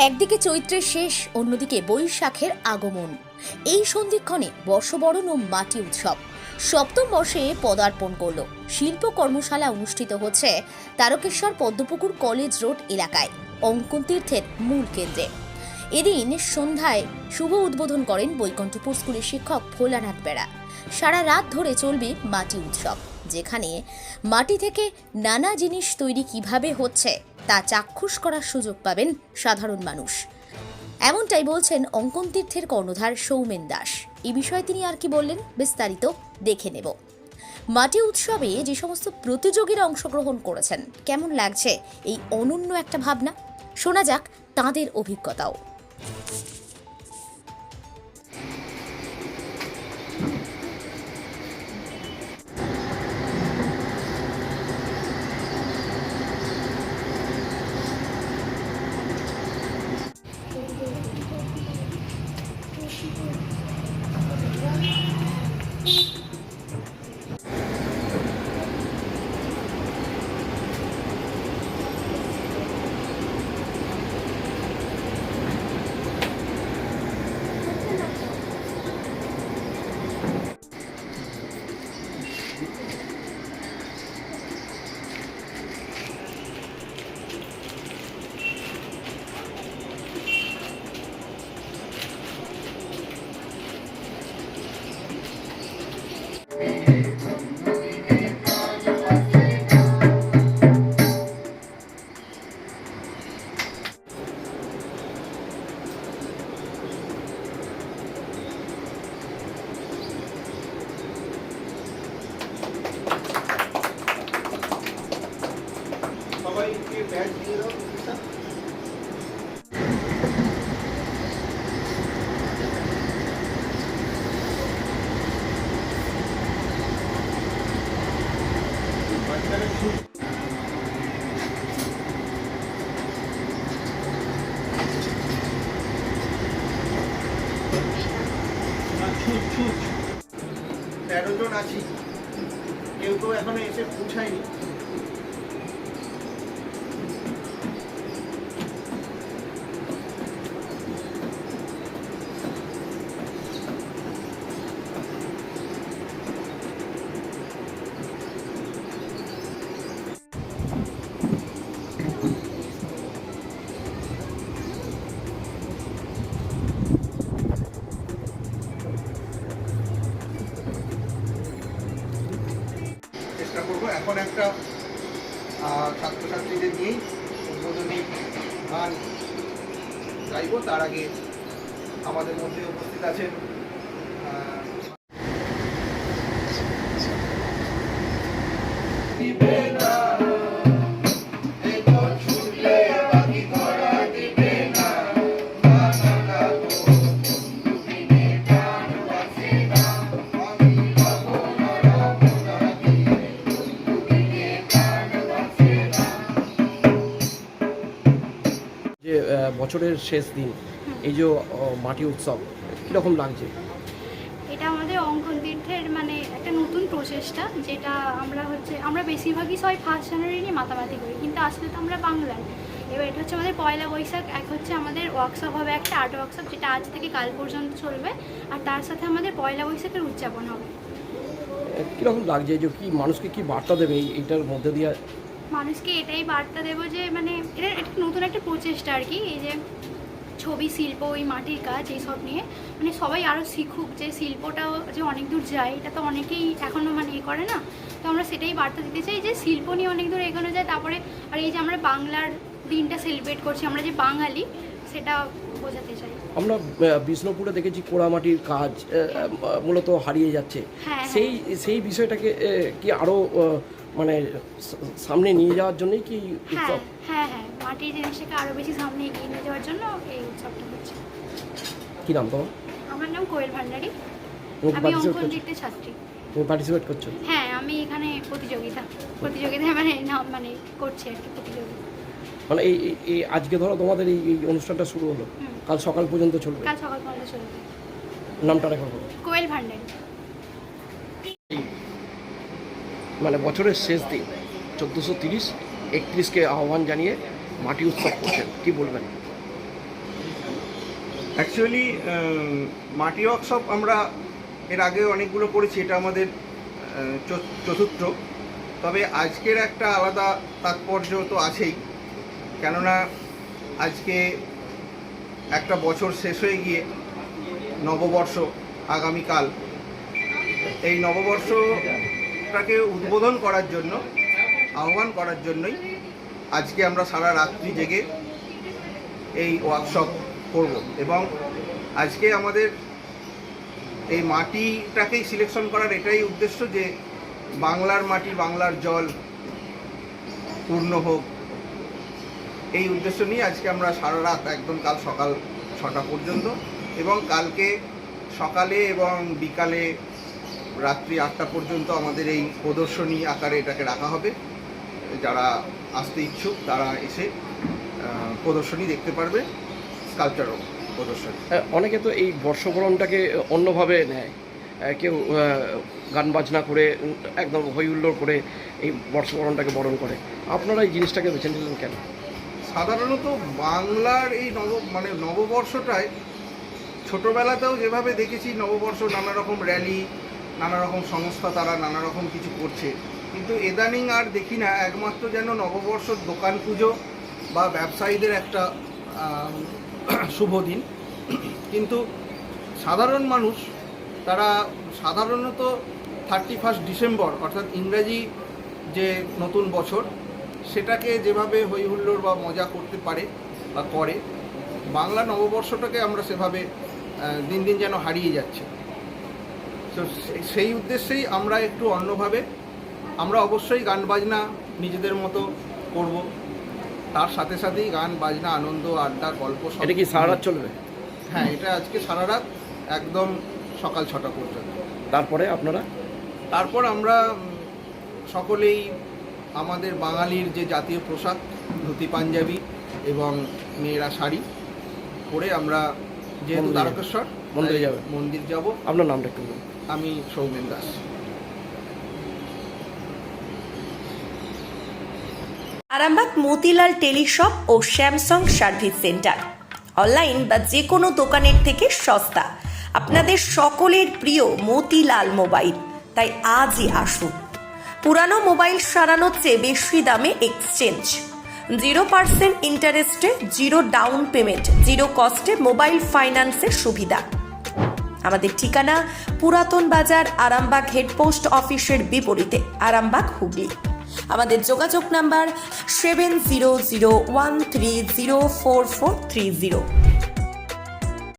একদিকে চৈত্রের শেষ, অন্যদিকে বৈশাখের আগমন। এই সন্ধিক্ষণে বর্ষবরণ ও মাটি উৎসব সপ্তম বর্ষে পদার্পণ করল। শিল্প কর্মশালা অনুষ্ঠিত হচ্ছে তারকেশ্বর পদ্মপুকুর কলেজ রোড এলাকায়, অঙ্কন তীর্থের মূল কেন্দ্রে। এদিন সন্ধ্যায় শুভ উদ্বোধন করেন বৈকুণ্ঠপুর স্কুলের শিক্ষক ভোলানাথ বেড়া। সারা রাত ধরে চলবে মাটি উৎসব, যেখানে মাটি থেকে নানা জিনিস তৈরি কিভাবে হচ্ছে তা চাক্ষুষ করার সুযোগ পাবেন সাধারণ মানুষ। এমনটাই বলছেন অঙ্কন তীর্থের কর্ণধার সৌমেন দাস। এই বিষয়ে তিনি আর কি বললেন, বিস্তারিত দেখে নেব। মাটি উৎসবে যে সমস্ত প্রতিযোগীরা অংশগ্রহণ করেছেন, কেমন লাগছে এই অনন্য একটা ভাবনা, শোনা যাক তাঁদের অভিজ্ঞতাও। সবাইকে ব্যাগ দিয়ে দাও। ছুট ছুট 13 জন আছি, কেউ তো এখনো এসে পৌঁছায়নি। চেষ্টা করবো এখন একটা ছাত্রছাত্রীদের নিয়েই উদ্বোধনী গান গাইব। তার আগে আমাদের মধ্যে উপস্থিত আছেন যে বছরের শেষ দিন, এই যে মাটি উৎসব কীরকম লাগছে? এটা আমাদের অঙ্কন তীর্থের মানে একটা নতুন প্রচেষ্টা, যেটা আমরা বেশিরভাগই সবাই 1 জানুয়ারি নিয়ে মাতামাতি করি, কিন্তু আসলে তো আমরা বাংলায়। এবার এটা হচ্ছে আমাদের পয়লা বৈশাখ, এক হচ্ছে আমাদের ওয়ার্কশপ হবে, একটা আর্ট ওয়ার্কশপ, যেটা আজ থেকে কাল পর্যন্ত চলবে, আর তার সাথে আমাদের পয়লা বৈশাখের উদযাপন হবে। কীরকম লাগছে যে কি মানুষকে কি বার্তা দেবে এইটার মধ্যে দিয়ে? মানুষকে এটাই বার্তা দেবো যে মানে এটা নতুন একটা প্রচেষ্টা আর কি, এই যে ছবি শিল্প, ওই মাটির কাজ, এইসব নিয়ে মানে সবাই আরও শিখুক যে শিল্পটাও যে অনেক দূর যায়, এটা তো অনেকেই এখনও মানে করে না। তো আমরা সেটাই বার্তা দিতে চাই যে শিল্প নিয়ে অনেক দূর এগোনো যায়। তারপরে আর এই যে আমরা বাংলার দিনটা সেলিব্রেট করছি, আমরা যে বাঙালি, সেটা বোঝাতে চাই। আমরা বিষ্ণুপুরে দেখেছি পোড়ামাটির কাজ মূলত হারিয়ে যাচ্ছে। হ্যাঁ, সেই বিষয়টাকে কি আরও মানে সামনে নিয়ে যাওয়ার জন্যই কি হ্যাঁ উৎসব? হ্যাঁ হ্যাঁ মাটির জিনিসটাকে আরও বেশি সামনে এগিয়ে নিয়ে যাওয়ার জন্য এই উৎসবটা হচ্ছে। কী নাম তোমার? আমার নাম কোয়েল ভান্ডারী, তুমি আমি অঙ্কন তীর্থের ছাত্রী। তুমি পার্টিসিপেট করছো? হ্যাঁ, আমি এখানে প্রতিযোগিতায় মানে করছি আর কি, প্রতিযোগিতা। মানে এই আজকে ধরো তোমাদের এই অনুষ্ঠানটা শুরু হলো, কাল সকাল পর্যন্ত চলবে? কাল সকাল পর্যন্ত চলবে। নামটা রেখো। কোয়েল ভান্ডারী। মানে বছরের শেষ দিন 1430 31কে আহ্বান জানিয়ে মাটি উৎসব করছেন, কি বলবেন? অ্যাকচুয়ালি মাটি ওয়ার্কশপ আমরা এর আগে অনেকগুলো করেছি, এটা আমাদের চতুর্থ। তবে আজকের একটা আলাদা তাৎপর্য তো আছেই, কেননা আজকে একটা বছর শেষ হয়ে গিয়ে নববর্ষ আগামীকাল, এই নববর্ষটাকে উদ্বোধন করার জন্য, আহ্বান করার জন্যই আজকে আমরা সারা রাত্রি জেগে এই ওয়ার্কশপ করব। এবং আজকে আমাদের এই মাটিটাকেই সিলেকশন করার এটাই উদ্দেশ্য যে বাংলার মাটি, বাংলার জল পূর্ণ হোক, এই উদ্দেশ্য নিয়ে আজকে আমরা সারা রাত, একদম কাল সকাল 6টা পর্যন্ত, এবং কালকে সকালে এবং বিকালে রাত্রি 8টা পর্যন্ত আমাদের এই প্রদর্শনী আকারে এটাকে রাখা হবে। যারা আসতে ইচ্ছুক তারা এসে প্রদর্শনী দেখতে পারবে, স্কাল্পচারও প্রদর্শনী। অনেকে তো এই বর্ষবরণটাকে অন্যভাবে নেয়, কেউ গান বাজনা করে একদম হই হুল্লোড় করে এই বর্ষবরণটাকে বরণ করে। আপনারা এই জিনিসটাকে বেছে নিলেন কেন? সাধারণত বাংলার এই নববর্ষটায় ছোটোবেলাতেও যেভাবে দেখেছি নববর্ষ, নানা রকম র্যালি, নানা রকম সংস্থা তারা নানা রকম কিছু করছে, কিন্তু ইদানিং আর দেখি না। একমাত্র যেন নববর্ষ দোকান পুজো বা ব্যবসায়ীদের একটা শুভ দিন, কিন্তু সাধারণ মানুষ তারা সাধারণত 31 ডিসেম্বর অর্থাৎ ইংরাজি যে নতুন বছর, সেটাকে যেভাবে হই হুল্লোড় বা মজা করতে পারে বা করে, বাংলা নববর্ষটাকে আমরা সেভাবে দিন দিন যেন হারিয়ে যাচ্ছে। তো সেই উদ্দেশ্যেই আমরা একটু অন্যভাবে, আমরা অবশ্যই গান বাজনা নিজেদের মতো করব, তার সাথে সাথেই গান বাজনা, আনন্দ, আড্ডা, গল্প সব। এটা কি সারা রাত চলবে? হ্যাঁ, এটা আজকে সারা রাত, একদম সকাল 6টা পর্যন্ত। তারপর আমরা সকলেই আমাদের বাঙালির যে জাতীয় পোশাক, ধুতি পাঞ্জাবি এবং মেয়েরা শাড়ি পরে আমরা, যেহেতু দ্বারকেশ্বর মন্দির যাব। আপনার নামটা একটু বলুন। আমি সৌমেন দাস। আরামবাগ মতিলাল টেলিশপ ও স্যামসাং সার্ভিস সেন্টার, অনলাইন বা যে কোনো দোকানের থেকে সস্তা। আপনাদের সকলের প্রিয় মতিলাল মোবাইল, তাই আজই আসুন। পুরানো মোবাইল সারানোর চেয়ে বেশি দামে এক্সচেঞ্জ, 0% ইন্টারেস্টে, 0 ডাউন পেমেন্ট, 0 কস্টে মোবাইল ফাইন্যান্সের সুবিধা। আমাদের ঠিকানা পুরাতন বাজার, আরামবাগ হেডপোস্ট অফিসের বিপরীতে, আরামবাগ, হুগলি। আমাদের যোগাযোগ নাম্বার 7001304430।